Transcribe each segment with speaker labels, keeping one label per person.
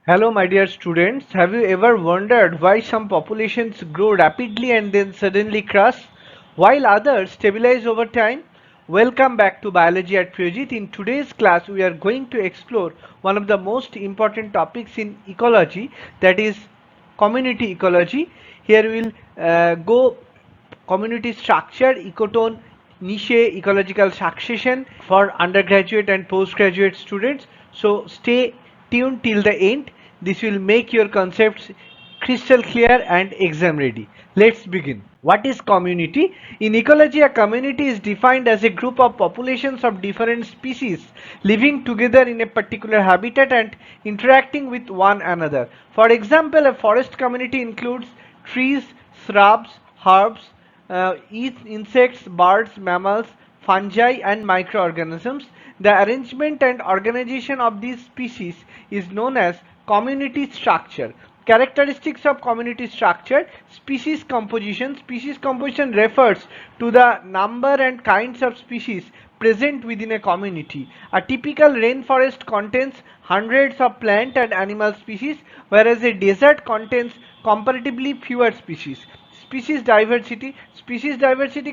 Speaker 1: Hello, my dear students. Have you ever wondered why some populations grow rapidly and then suddenly crash, while others stabilize over time? Welcome back to Biology at Pryojit. In today's class, we are going to explore one of the most important topics in ecology, that is community ecology. Here we will go community structure, ecotone, niche, ecological succession for undergraduate and postgraduate students. So stay tuned till the end. This will make your concepts crystal clear and exam ready. Let's begin. What is community? In ecology, a community is defined as a group of populations of different species living together in a particular habitat and interacting with one another. For example, a forest community includes trees, shrubs, herbs, insects, birds, mammals, fungi, and microorganisms. The arrangement and organization of these species is known as community structure. Characteristics of community structure: species composition. Species composition refers to the number and kinds of species present within a community. A typical rainforest contains hundreds of plant and animal species, whereas a desert contains comparatively fewer species. Species diversity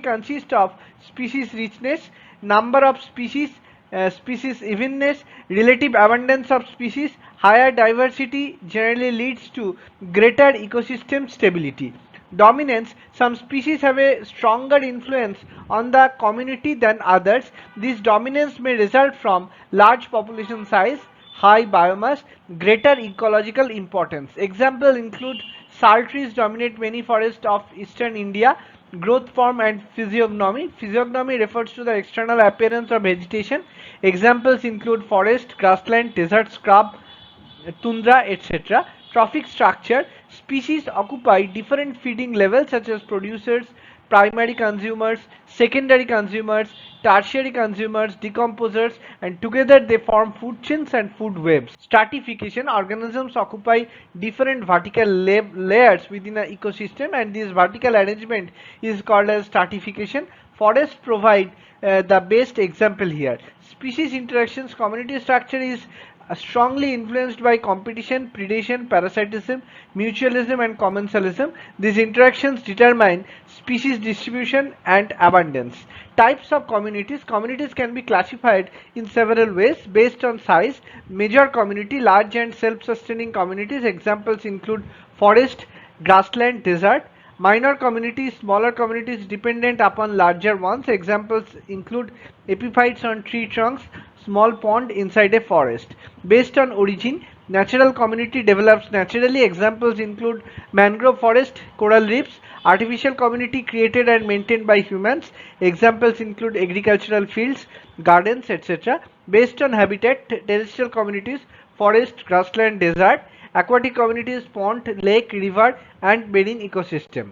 Speaker 1: consists of species richness, number of species, species evenness, relative abundance of species. Higher diversity generally leads to greater ecosystem stability. Dominance: some species have a stronger influence on the community than others. This dominance may result from large population size, high biomass, greater ecological importance. Examples include sal trees dominate many forests of eastern India. Growth form and physiognomy. Physiognomy refers to the external appearance of vegetation. Examples include forest, grassland, desert, scrub, tundra, etc. Trophic structure: species occupy different feeding levels such as producers, primary consumers, secondary consumers, tertiary consumers, decomposers, and together they form food chains and food webs. Stratification: organisms occupy different vertical layers within an ecosystem, and this vertical arrangement is called as stratification. Forests provide the best example here. Species interactions: community structure is strongly influenced by competition, predation, parasitism, mutualism, and commensalism. These interactions determine species distribution and abundance. Types of communities: communities can be classified in several ways based on size. Major community: large and self-sustaining communities. Examples include forest, grassland, desert. Minor communities: smaller communities dependent upon larger ones. Examples include epiphytes on tree trunks, small pond inside a forest. Based on origin: natural community develops naturally. Examples include mangrove forest, coral reefs. Artificial community created and maintained by humans. Examples include agricultural fields, gardens, etc. Based on habitat: terrestrial communities, forest, grassland, desert. Aquatic communities: pond, lake, river, and marine ecosystem.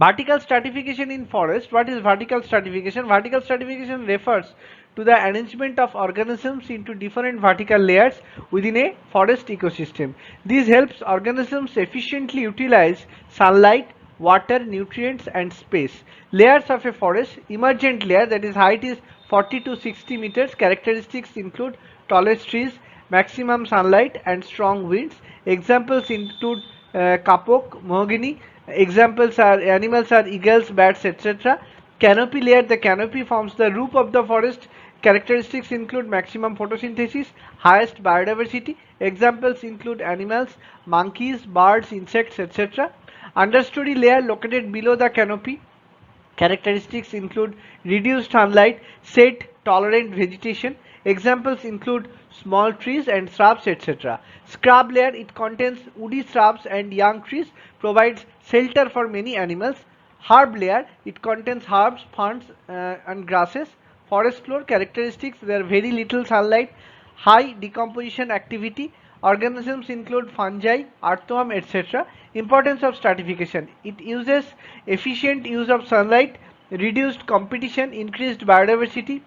Speaker 1: Vertical stratification in forest. What is vertical stratification? Vertical stratification refers to the arrangement of organisms into different vertical layers within a forest ecosystem. This helps organisms efficiently utilize sunlight, water, nutrients, and space. Layers of a forest: emergent layer, that is height is 40 to 60 meters. Characteristics include tallest trees, maximum sunlight, and strong winds. Examples include kapok, mahogany. Examples are animals are eagles, bats, etc. Canopy layer: the canopy forms the roof of the forest. Characteristics include maximum photosynthesis, highest biodiversity. Examples include animals, monkeys, birds, insects, etc. Understory layer located below the canopy. Characteristics include reduced sunlight, shade tolerant vegetation. Examples include small trees and shrubs, etc. Scrub layer: it contains woody shrubs and young trees, provides shelter for many animals. Herb layer: it contains herbs, ferns, and grasses. Forest floor characteristics: there are very little sunlight, high decomposition activity. Organisms include fungi, earthworm, etc. Importance of stratification: it uses efficient use of sunlight, reduced competition, increased biodiversity,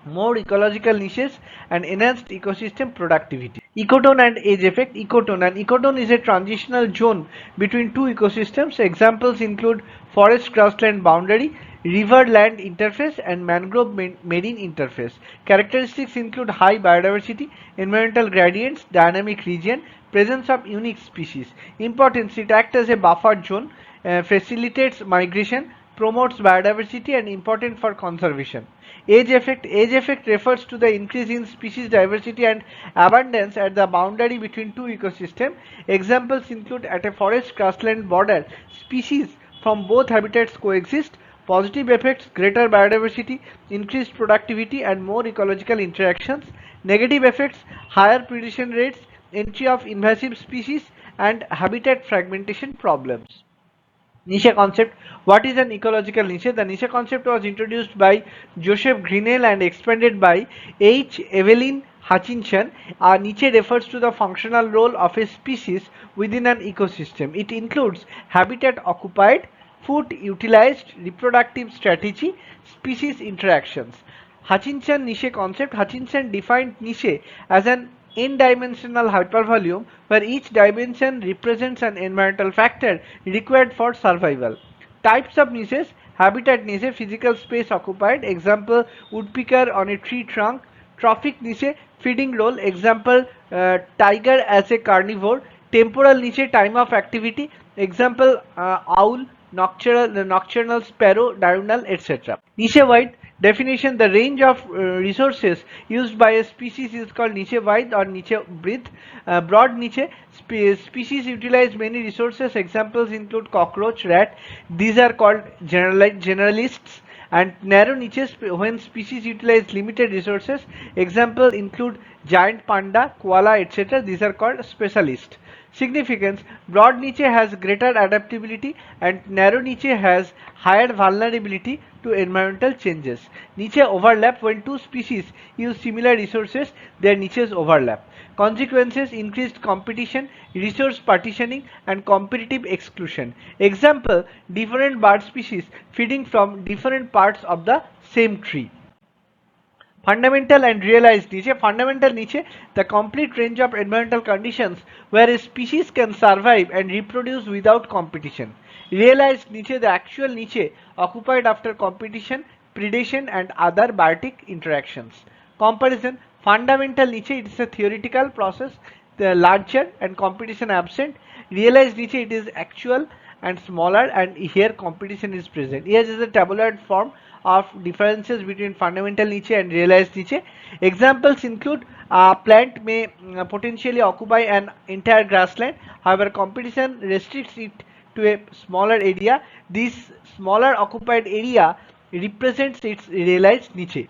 Speaker 1: more ecological niches, and enhanced ecosystem productivity. Ecotone and Edge Effect. Ecotone is a transitional zone between two ecosystems. Examples include forest grassland boundary, river land interface, and mangrove marine interface. Characteristics include high biodiversity, environmental gradients, dynamic region, presence of unique species. Importance: it acts as a buffer zone, facilitates migration, promotes biodiversity, and important for conservation. Age effect refers to the increase in species diversity and abundance at the boundary between two ecosystems. Examples include at a forest grassland border, species from both habitats coexist. Positive effects: greater biodiversity, increased productivity, and more ecological interactions. Negative effects: higher predation rates, entry of invasive species, and habitat fragmentation problems. Niche concept. What is an ecological niche? The niche concept was introduced by Joseph Grinnell and expanded by H. Evelyn Hutchinson. A niche refers to the functional role of a species within an ecosystem. It includes habitat occupied, food utilized, reproductive strategy, species interactions. Hutchinson niche concept. Hutchinson defined niche as an n-dimensional hypervolume where each dimension represents an environmental factor required for survival. Types of niches: habitat niche, physical space occupied, example woodpecker on a tree trunk. Trophic niche, feeding role, example tiger as a carnivore. Temporal niche, time of activity, example owl, nocturnal sparrow, diurnal, etc. Niche-wide definition: the range of resources used by a species is called niche-wide or niche-breadth. Broad niche: species utilize many resources. Examples include cockroach, rat. These are called generalists. And narrow niches: when species utilize limited resources. Examples include giant panda, koala, etc. These are called specialists. Significance: broad niche has greater adaptability and narrow niche has higher vulnerability to environmental changes. Niche overlap: when two species use similar resources, their niches overlap. Consequences: increased competition, resource partitioning, and competitive exclusion. Example: different bird species feeding from different parts of the same tree. Fundamental and realized niche. Fundamental niche: the complete range of environmental conditions where a species can survive and reproduce without competition. Realized niche: the actual niche occupied after competition, predation, and other biotic interactions. Comparison: fundamental niche, it is a theoretical process, the larger and competition absent. Realized niche, it is actual and smaller, and here competition is present. Here is a tabular form of differences between fundamental niche and realized niche. Examples include plant may potentially occupy an entire grassland, however competition restricts it to a smaller area. This smaller occupied area represents its realized niche.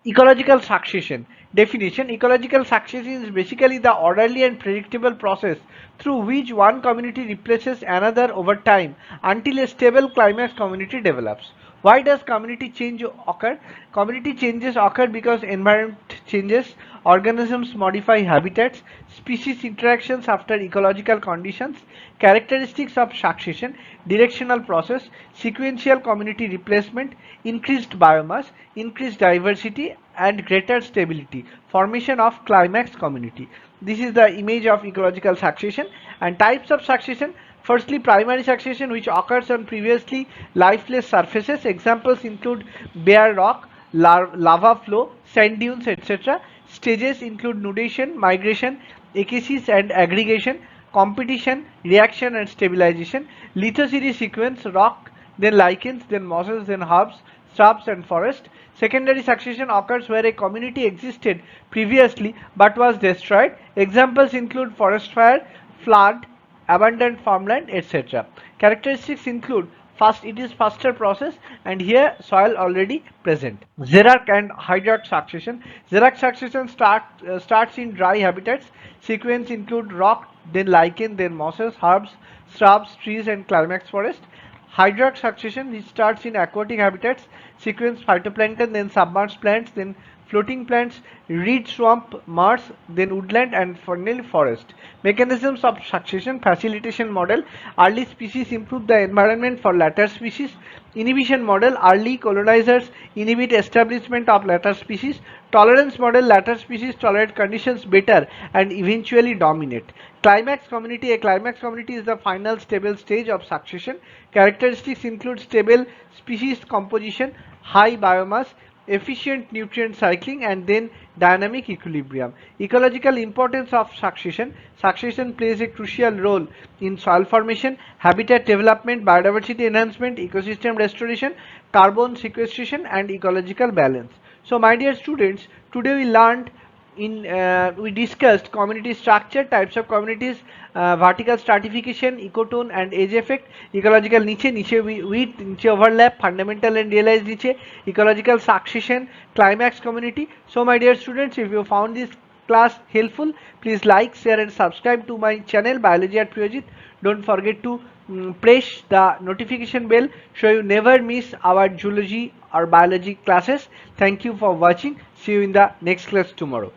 Speaker 1: Ecological succession. Definition: ecological succession is basically the orderly and predictable process through which one community replaces another over time until a stable climax community develops. Why does community change occur? Community changes occur because environment changes, organisms modify habitats, species interactions after ecological conditions. Characteristics of succession: directional process, sequential community replacement, increased biomass, increased diversity, and greater stability, formation of climax community. This is the image of ecological succession. And types of succession: firstly, primary succession, which occurs on previously lifeless surfaces. Examples include bare rock, lava flow, sand dunes, etc. Stages include nudation, migration, echesis, and aggregation. Competition, reaction, and stabilization. Lithocity sequence: rock, then lichens, then mosses, then herbs, shrubs, and forest. Secondary succession occurs where a community existed previously but was destroyed. Examples include forest fire, flood, abandoned farmland, etc. Characteristics include: first, it is faster process, and here soil already present. Xeric and hydraulic succession. Xeric succession starts in dry habitats. Sequence include rock, then lichen, then mosses, herbs, shrubs, trees, and climax forest. Hydraulic succession, which starts in aquatic habitats. Sequence: phytoplankton, then submerged plants, then floating plants, reed swamp, marsh, then woodland and finally forest. Mechanisms of succession facilitation model: early species improve the environment for later species. Inhibition model: early colonizers inhibit establishment of later species. Tolerance model: later species tolerate conditions better and eventually dominate. Climax community: a climax community is the final stable stage of succession. Characteristics include stable species composition, high biomass, efficient nutrient cycling, and then dynamic equilibrium. Ecological importance of succession: succession plays a crucial role in soil formation, habitat development, biodiversity enhancement, ecosystem restoration, carbon sequestration, and ecological balance. So my dear students, today we discussed community structure, types of communities, vertical stratification, ecotone and edge effect, ecological niche width, niche overlap, fundamental and realized niche, ecological succession, climax community. So my dear students, if you found this class helpful, please like, share and subscribe to my channel Biology at Priyojit. Don't forget to press the notification bell so you never miss our zoology or biology classes. Thank you for watching. See you in the next class tomorrow.